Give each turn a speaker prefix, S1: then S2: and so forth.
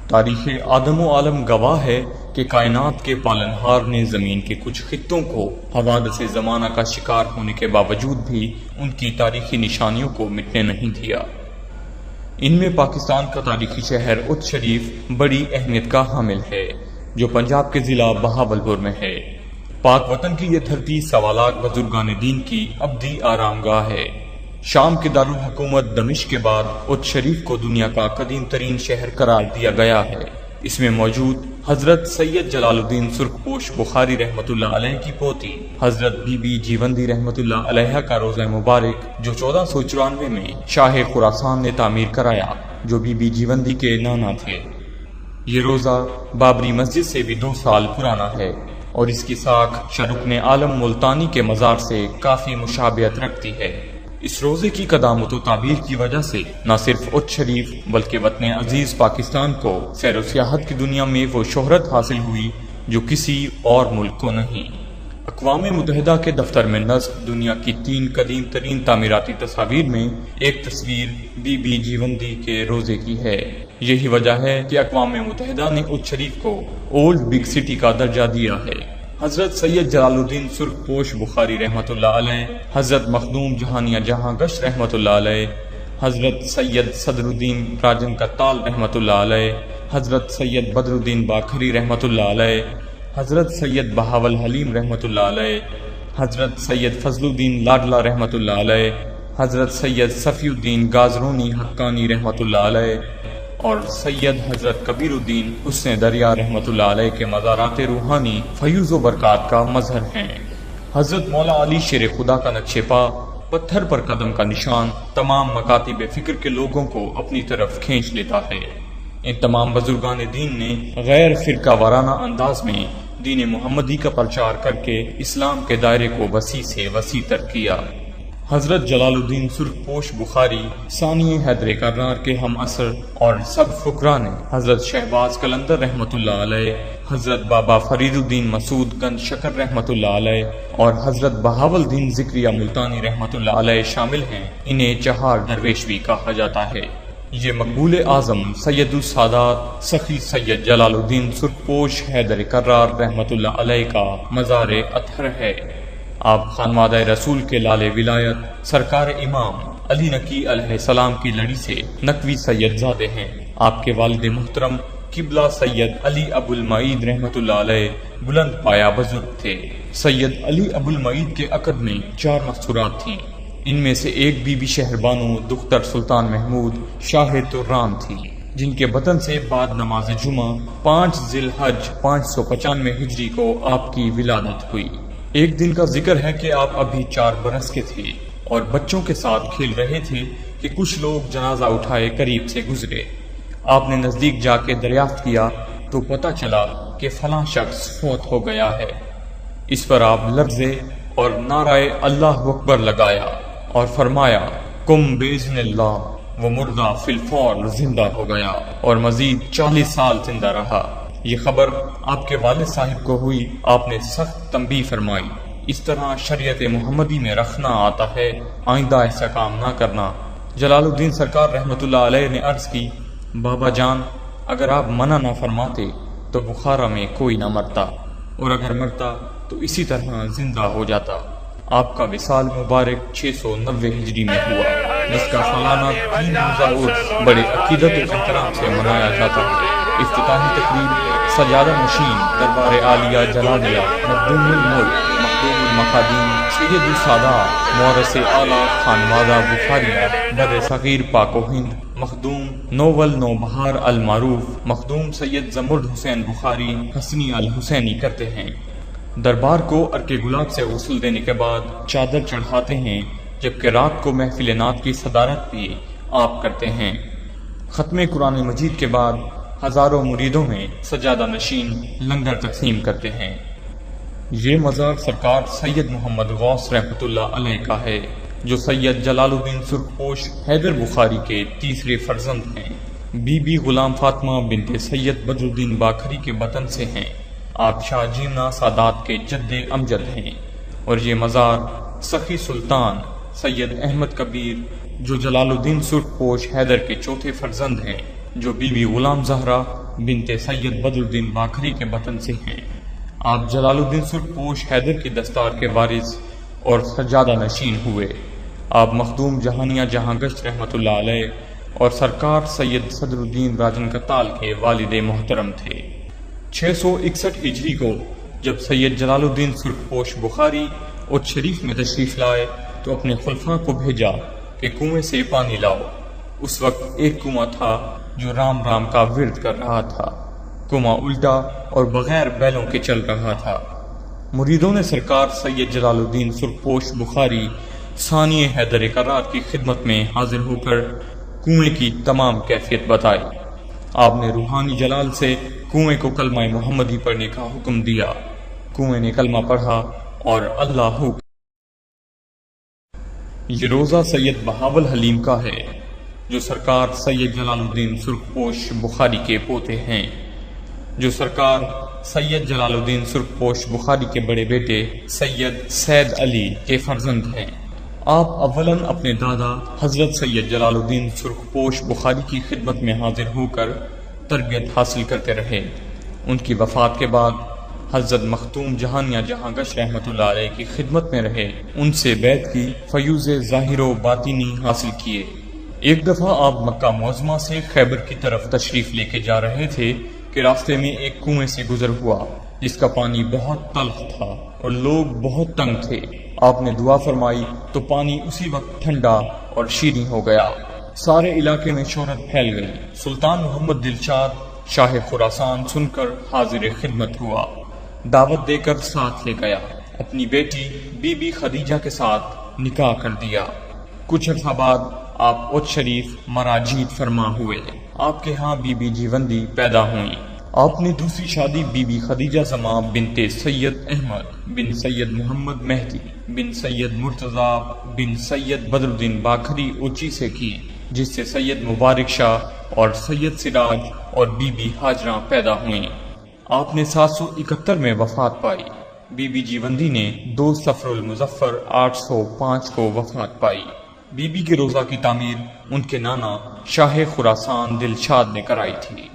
S1: تاریخ آدم و عالم گواہ ہے کہ کائنات کے پالنہار نے زمین کے کچھ خطوں کو حوادث زمانہ کا شکار ہونے کے باوجود بھی ان کی تاریخی نشانیوں کو مٹنے نہیں دیا۔ ان میں پاکستان کا تاریخی شہر اچ شریف بڑی اہمیت کا حامل ہے، جو پنجاب کے ضلع بہاولپور میں ہے۔ پاک وطن کی یہ دھرتی سوالات بزرگان دین کی ابدی آرام گاہ ہے۔ شام کے دارالحکومت دمشق کے بعد اچ شریف کو دنیا کا قدیم ترین شہر قرار دیا گیا ہے۔ اس میں موجود حضرت سید جلال الدین سرخپوش بخاری رحمۃ اللہ علیہ کی پوتی حضرت بی بی جیوندی رحمۃ اللہ علیہ کا روضہ مبارک، جو 1494 میں شاہ خراسان نے تعمیر کرایا، جو بی بی جیوندی کے نانا تھے۔ یہ روضہ بابری مسجد سے بھی 2 سال پرانا ہے اور اس کی ساکھ رکن عالم ملتانی کے مزار سے کافی مشابہت رکھتی ہے۔ اس روزے کی قدامت و تعبیر کی وجہ سے نہ صرف اچ شریف بلکہ وطن عزیز پاکستان کو سیر و سیاحت کی دنیا میں وہ شہرت حاصل ہوئی جو کسی اور ملک کو نہیں۔ اقوام متحدہ کے دفتر میں نصب دنیا کی 3 قدیم ترین تعمیراتی تصاویر میں ایک تصویر بی بی جیوندی کے روزے کی ہے۔ یہی وجہ ہے کہ اقوام متحدہ نے اچ شریف کو اولڈ بگ سٹی کا درجہ دیا ہے۔ حضرت سید جلال الدین سرخپوش بخاری رحمۃ اللہ علیہ، حضرت مخدوم جہانیہ جہاں گشت رحمۃ اللہ علیہ، حضرت سید صدر الدین راجن کتال رحمۃ اللہ علیہ، حضرت سید بدر الدین باکھری رحمۃ اللہ علیہ، حضرت سید بہاول حلیم رحمۃ اللہ علیہ، حضرت سید فضل الدین لاڈلا رحمۃ اللہ علیہ، حضرت سید صفی الدین گازرونی حقانی رحمۃ اللہ علیہ اور سید حضرت کبیر الدین حسن دریا رحمۃ اللہ علیہ کے مزارات روحانی فیوز و برکات کا مظہر ہیں۔ حضرت مولا علی شیر خدا کا نقش پا، پتھر پر قدم کا نشان، تمام مکاتب فکر کے لوگوں کو اپنی طرف کھینچ لیتا ہے۔ ان تمام بزرگان دین نے غیر فرقہ وارانہ انداز میں دین محمدی کا پرچار کر کے اسلام کے دائرے کو وسیع سے وسیع تر کیا۔ حضرت جلال الدین سرخپوش بخاری ثانی حیدر کرار کے ہم عصر اور سب فقراء نے حضرت شہباز قلندر رحمۃ اللہ علیہ، حضرت بابا فرید الدین مسعود گنج شکر رحمۃ اللہ علیہ اور حضرت بہاول الدین ذکریہ ملتانی رحمۃ اللہ علیہ شامل ہیں۔ انہیں چہار درویش بھی کہا جاتا ہے۔ یہ مقبول اعظم سید السادات سخی سید جلال الدین سرخپوش حیدر کرار رحمۃ اللہ علیہ کا مزار اطہر ہے۔ آپ خانوادہ رسول کے لال ولایت سرکار امام علی نقی علیہ السلام کی لڑی سے نقوی سید زادے ہیں۔ آپ کے والد محترم قبلہ سید علی ابو المعید رحمۃ اللہ علیہ بلند پایا بزرگ تھے۔ سید علی ابو المعید کے عقد میں 4 مستورات تھیں۔ ان میں سے ایک بی بی شہر بانو دختر سلطان محمود شاہ تران تھی، جن کے وطن سے بعد نماز جمعہ 5 ذی الحج 595 ہجری کو آپ کی ولادت ہوئی۔ ایک دن کا ذکر ہے کہ آپ ابھی 4 برس کے تھے اور بچوں کے ساتھ کھیل رہے تھے کہ کچھ لوگ جنازہ اٹھائے قریب سے گزرے۔ آپ نے نزدیک جا کے دریافت کیا تو پتہ چلا کہ فلاں شخص فوت ہو گیا ہے۔ اس پر آپ لرزے اور نعرہ اللہ اکبر لگایا اور فرمایا کم باذن اللہ، وہ مردہ فی الفور زندہ ہو گیا اور مزید 40 سال زندہ رہا۔ یہ خبر آپ کے والد صاحب کو ہوئی۔ آپ نے سخت تنبیہ فرمائی، اس طرح شریعت محمدی میں رکھنا آتا ہے، آئندہ ایسا کام نہ کرنا۔ جلال الدین سرکار رحمۃ اللہ علیہ نے عرض کی، بابا جان، اگر آپ منع نہ فرماتے تو بخارا میں کوئی نہ مرتا، اور اگر مرتا تو اسی طرح زندہ ہو جاتا۔ آپ کا وصال مبارک 690 ہجری میں ہوا، جس کا سالانہ 3 روزہ عرس بڑے عقیدت و احترام سے منایا جاتا ہے۔ افتتاحی تقریب سجادہ نشین دربار عالیہ جلالیہ مخدوم الملک مخدوم المخادیم سید السادات مورث اعلیٰ خانوادہ بخاریہ بر صغیر پاک و ہند مخدوم نوول نوبہار المعروف مخدوم سید زمرد حسین بخاری حسنی الحسینی کرتے ہیں۔ دربار کو عرق گلاب سے غسل دینے کے بعد چادر چڑھاتے ہیں، جبکہ رات کو محفل نعت کی صدارت بھی آپ کرتے ہیں۔ ختم قرآن مجید کے بعد ہزاروں مریدوں میں سجادہ نشین لنگر تقسیم کرتے ہیں۔ یہ مزار سرکار سید محمد غوث رحمۃ اللہ علیہ کا ہے، جو سید جلال الدین سرخپوش حیدر بخاری کے تیسرے فرزند ہیں۔ بی بی غلام فاطمہ بنت سید بدر الدین باکھری کے وطن سے ہیں۔ آپ شاہ جیمنا سادات کے جد امجد ہیں، اور یہ مزار سخی سلطان سید احمد کبیر جو جلال الدین سرخپوش حیدر کے چوتھے فرزند ہیں، جو بی بی غلام زہرا بنت سید بدر الدین باکھری کے وطن سے ہیں۔ آپ جلال الدین سرخپوش حیدر کی دستار کے وارث اور سجادہ نشین ہوئے۔ آپ مخدوم جہانیہ جہاں گشت رحمۃ اللہ علیہ اور سرکار سید صدر الدین راجن کتال کے والد محترم تھے۔ 661 ہجری کو جب سید جلال الدین سرخپوش بخاری اچ شریف میں تشریف لائے تو اپنے خلفاء کو بھیجا کہ کنویں سے پانی لاؤ۔ اس وقت ایک کنواں تھا جو رام رام کا ورد کر رہا تھا۔ کنواں الٹا اور بغیر بیلوں کے چل رہا تھا۔ مریدوں نے سرکار سید جلال الدین سرخپوش بخاری ثانی حیدر کرار کی خدمت میں حاضر ہو کر کنویں کی تمام کیفیت بتائی۔ آپ نے روحانی جلال سے کنویں کو کلمہ محمدی پڑھنے کا حکم دیا۔ کنویں نے کلمہ پڑھا اور اللہ ہو۔ یہ روزہ سید بہاول حلیم کا ہے جو سرکار سید جلال الدین سرخپوش بخاری کے پوتے ہیں، جو سرکار سید جلال الدین سرخپوش بخاری کے بڑے بیٹے سید سید علی کے فرزند ہیں۔ آپ اولاً اپنے دادا حضرت سید جلال الدین سرخپوش بخاری کی خدمت میں حاضر ہو کر تربیت حاصل کرتے رہے۔ ان کی وفات کے بعد حضرت مختوم جہانیہ جہاں گشت رحمۃ اللہ علیہ کی خدمت میں رہے، ان سے بیعت کی، فیوز ظاہر و باطنی حاصل کیے۔ ایک دفعہ آپ مکہ معظمہ سے خیبر کی طرف تشریف لے کے جا رہے تھے کہ راستے میں ایک کنویں سے گزر ہوا جس کا پانی بہت تلخ تھا اور لوگ بہت تنگ تھے۔ آپ نے دعا فرمائی تو پانی اسی وقت ٹھنڈا اور شیریں ہو گیا۔ سارے علاقے میں شہرت پھیل گئی۔ سلطان محمد دلشاد شاہ خراسان سن کر حاضر خدمت ہوا، دعوت دے کر ساتھ لے گیا، اپنی بیٹی بی بی خدیجہ کے ساتھ نکاح کر دیا۔ کچھ عرصہ بعد آپ اچ شریف مراجید فرما ہوئے۔ آپ کے ہاں بی بی جیوندی پیدا ہوئیں۔ آپ نے دوسری شادی بی بی خدیجہ زماں بنت سید احمد بن سید محمد مہدی بن سید مرتضیٰ بن سید بدر الدین باکھری اوچی سے کی، جس سے سید مبارک شاہ اور سید سراج اور بی بی ہاجرہ پیدا ہوئیں۔ آپ نے 771 میں وفات پائی۔ بی بی جیوندی نے 2 صفر المظفر 805 کو وفات پائی۔ بی بی کے روضہ کی تعمیر ان کے نانا شاہ خراسان دلشاد نے کرائی تھی۔